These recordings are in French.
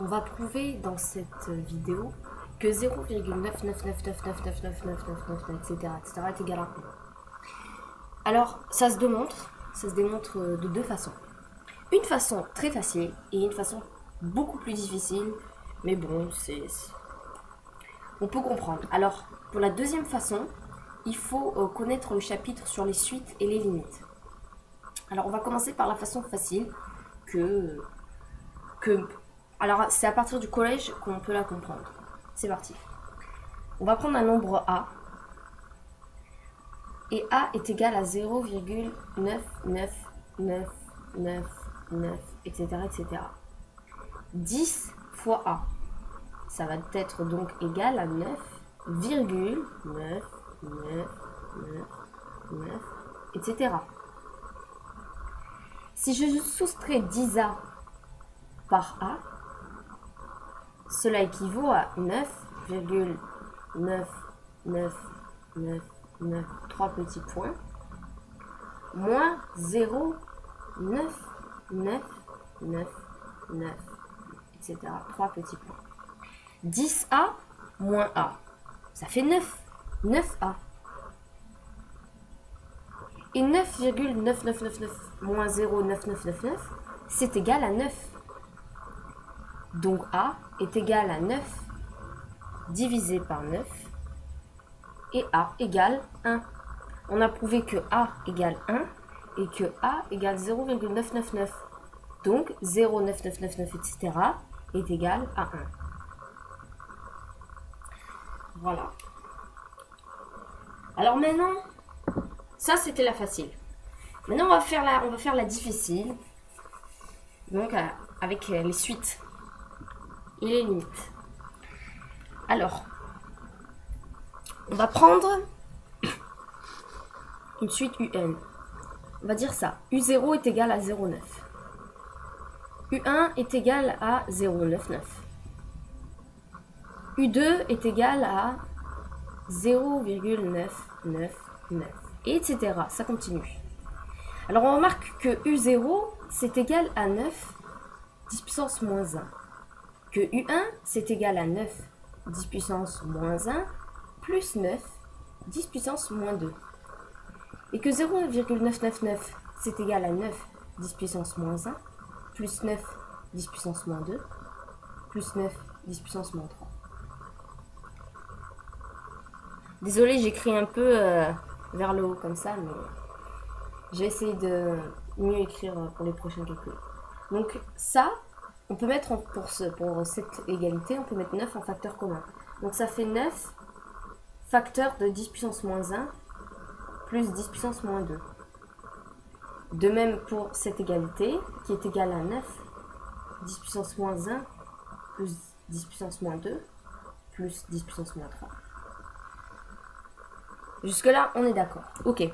on va prouver dans cette vidéo que 0,999999999, etc., est égal à 1. Alors, ça se démontre de deux façons. Une façon très facile et une façon beaucoup plus difficile, mais bon, on peut comprendre. Alors, pour la deuxième façon, il faut connaître le chapitre sur les suites et les limites. Alors, on va commencer par la façon facile alors, c'est à partir du collège qu'on peut la comprendre. C'est parti. On va prendre un nombre A. Et A est égal à 0,99999, etc., etc. 10 fois A. Ça va être donc égal à 9,99999, etc. Si je soustrais 10A par A, cela équivaut à 9,99999, 3 petits points, moins 0,99999, etc. 3 petits points. 10A moins A, ça fait 9. 9A. Et 9,9999 moins 0,9999, c'est égal à 9. Donc A est égal à 9 divisé par 9 et A égale 1. On a prouvé que A égale 1 et que A égale 0,999. Donc 0,9999, etc. est égal à 1. Voilà. Alors maintenant, ça c'était la facile. Maintenant on va faire la difficile. Donc avec les suites et les limites. Alors, on va prendre une suite UN. On va dire ça. U0 est égal à 0,9. U1 est égal à 0,99. U2 est égal à 0,999. Et etc. Ça continue. Alors on remarque que U0 c'est égal à 9 10 puissance moins 1. Que U1 c'est égal à 9 10 puissance moins 1 plus 9 10 puissance moins 2. Et que 0,999 c'est égal à 9 10 puissance moins 1 plus 9 10 puissance moins 2 plus 9 10 puissance moins 3. Désolée, j'écris un peu vers le haut comme ça, mais j'ai essayé de mieux écrire pour les prochains calculs. Donc ça, on peut mettre pour cette égalité, on peut mettre 9 en facteur commun. Donc ça fait 9 facteurs de 10 puissance moins 1 plus 10 puissance moins 2. De même pour cette égalité qui est égale à 9 10 puissance moins 1 plus 10 puissance moins 2 plus 10 puissance moins 3. Jusque là, on est d'accord. Ok. Et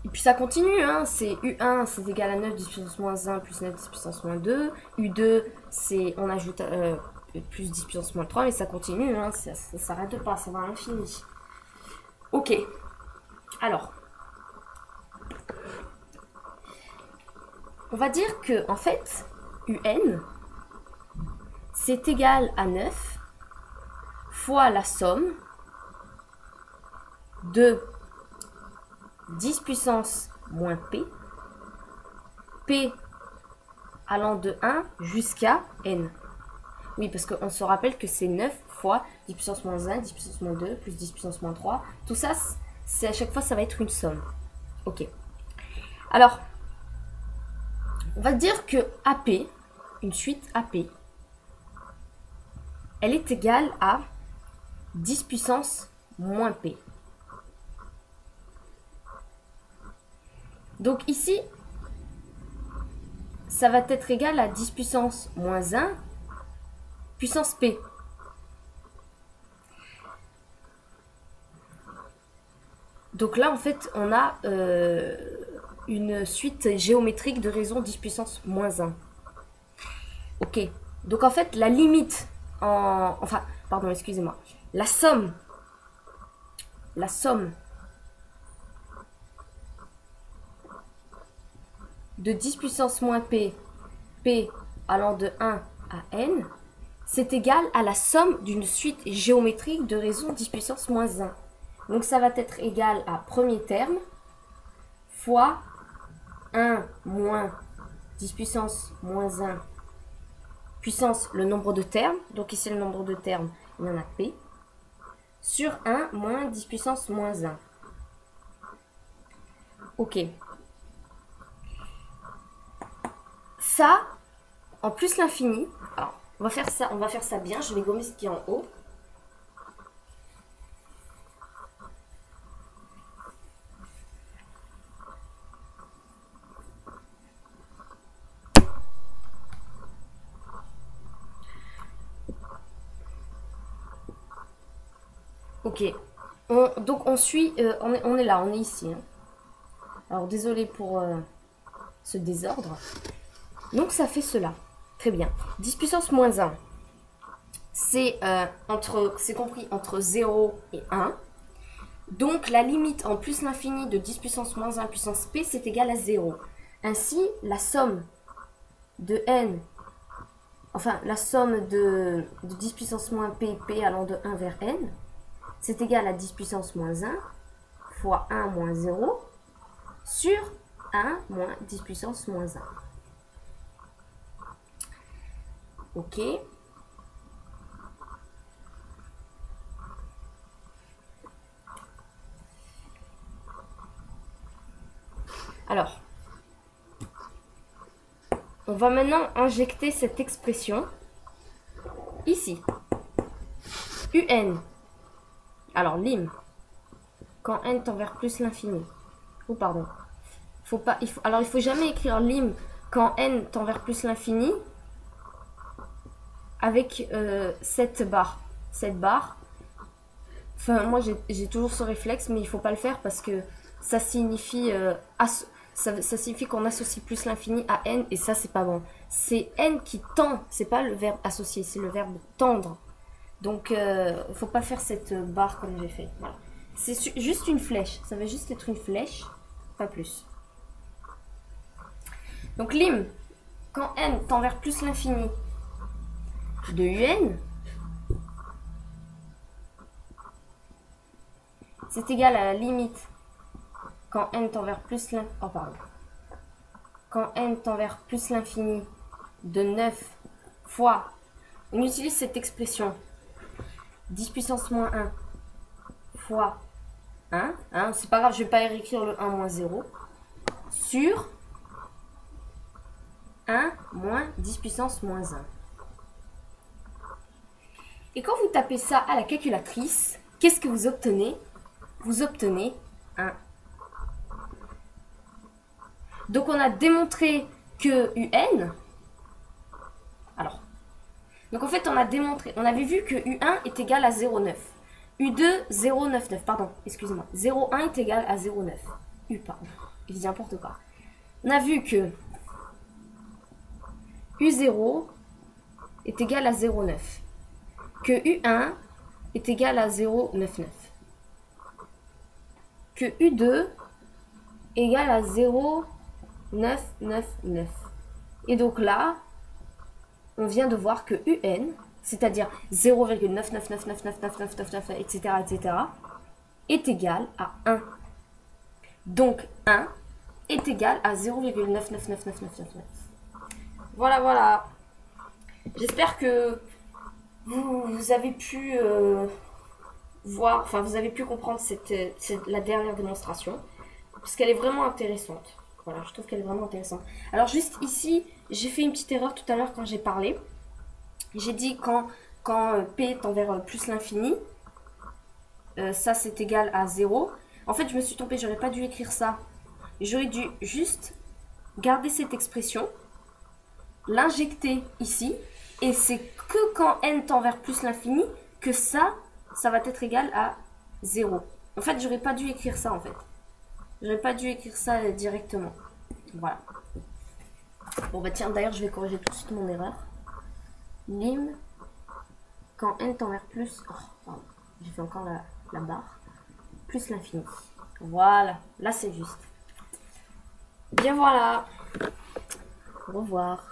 puis ça continue, hein. C'est U1, c'est égal à 9 10 puissance moins 1 plus 9 10 puissance moins 2. U2, c'est on ajoute plus 10 puissance moins 3, mais ça continue, hein. Ça s'arrête pas, ça va à l'infini. Ok. Alors, on va dire que en fait, UN, c'est égal à 9 fois la somme de 10 puissance moins P, P allant de 1 jusqu'à N. Oui, parce qu'on se rappelle que c'est 9 fois 10 puissance moins 1, 10 puissance moins 2, plus 10 puissance moins 3. Tout ça, c'est à chaque fois, ça va être une somme. Ok. Alors, on va dire que AP, une suite AP, elle est égale à 10 puissance moins P. Donc ici, ça va être égal à 10 puissance moins 1 puissance P. Donc là, en fait, on a une suite géométrique de raison 10 puissance moins 1. Ok. Donc en fait, la limite pardon, excusez-moi. La somme de 10 puissance moins P allant de 1 à n, c'est égal à la somme d'une suite géométrique de raisons 10 puissance moins 1. Donc ça va être égal à premier terme fois 1 moins 10 puissance moins 1 puissance le nombre de termes. Donc ici le nombre de termes, il y en a P, sur 1 moins 10 puissance moins 1. Ok. Ça, en plus l'infini, alors on va faire ça bien, je vais gommer ce qui est en haut. Ok, donc on suit, on est là, on est ici. Hein. Alors désolé pour ce désordre. Donc ça fait cela. Très bien. 10 puissance moins 1. C'est compris entre 0 et 1. Donc la limite en plus l'infini de 10 puissance moins 1 puissance p, c'est égal à 0. Ainsi, la somme de n, enfin la somme de 10 puissance moins p, p allant de 1 vers n, c'est égal à 10 puissance moins 1 fois 1 moins 0 sur 1 moins 10 puissance moins 1. Ok. Alors, on va maintenant injecter cette expression ici. Un. Alors, lim. Quand n tend vers plus l'infini. Oh, pardon. Alors, il faut jamais écrire lim quand n tend vers plus l'infini avec cette barre. Cette barre. Enfin, moi, j'ai toujours ce réflexe, mais il faut pas le faire parce que ça signifie ça signifie qu'on associe plus l'infini à n, et ça, c'est pas bon. C'est n qui tend, c'est pas le verbe associer, c'est le verbe tendre. Donc, faut pas faire cette barre comme j'ai fait. Voilà. C'est juste une flèche, ça va juste être une flèche, pas plus. Donc, lim, quand n tend vers plus l'infini de un, c'est égal à la limite quand n tend vers plus l'infini. Oh, pardon. Quand n tend vers plus l'infini de 9 fois, on utilise cette expression 10 puissance moins 1 fois 1, hein, c'est pas grave, je vais pas écrire le 1 moins 0, sur 1 moins 10 puissance moins 1. Et quand vous tapez ça à la calculatrice, qu'est-ce que vous obtenez? Vous obtenez 1. Donc on a démontré que UN, alors, donc en fait on a démontré, on avait vu que U1 est égal à 0,9. U2, 0,99, pardon, excusez-moi. 0,1 est égal à 0,9. U, pardon, je dis n'importe quoi. On a vu que U0 est égal à 0,9. Que U1 est égal à 0,99. Que U2 est égal à 0,999. Et donc là, on vient de voir que UN, c'est-à-dire 0,9999999, etc., etc., est égal à 1. Donc 1 est égal à 0,9999999. Voilà, voilà. J'espère que vous avez pu voir, enfin vous avez pu comprendre la dernière démonstration, parce qu'elle est vraiment intéressante. Voilà, je trouve qu'elle est vraiment intéressante. Alors juste ici, j'ai fait une petite erreur tout à l'heure quand j'ai parlé. J'ai dit quand P tend vers plus l'infini, ça c'est égal à 0. En fait, je me suis trompée, j'aurais pas dû écrire ça. J'aurais dû juste garder cette expression, l'injecter ici, et c'est que quand n tend vers plus l'infini que ça va être égal à 0. En fait, j'aurais pas dû écrire ça en fait. J'aurais pas dû écrire ça directement. Voilà. Bon bah tiens, d'ailleurs je vais corriger tout de suite mon erreur. Lim, quand n tend vers plus... Oh, pardon, j'ai fait encore la barre. Plus l'infini. Voilà, là c'est juste. Bien voilà. Au revoir.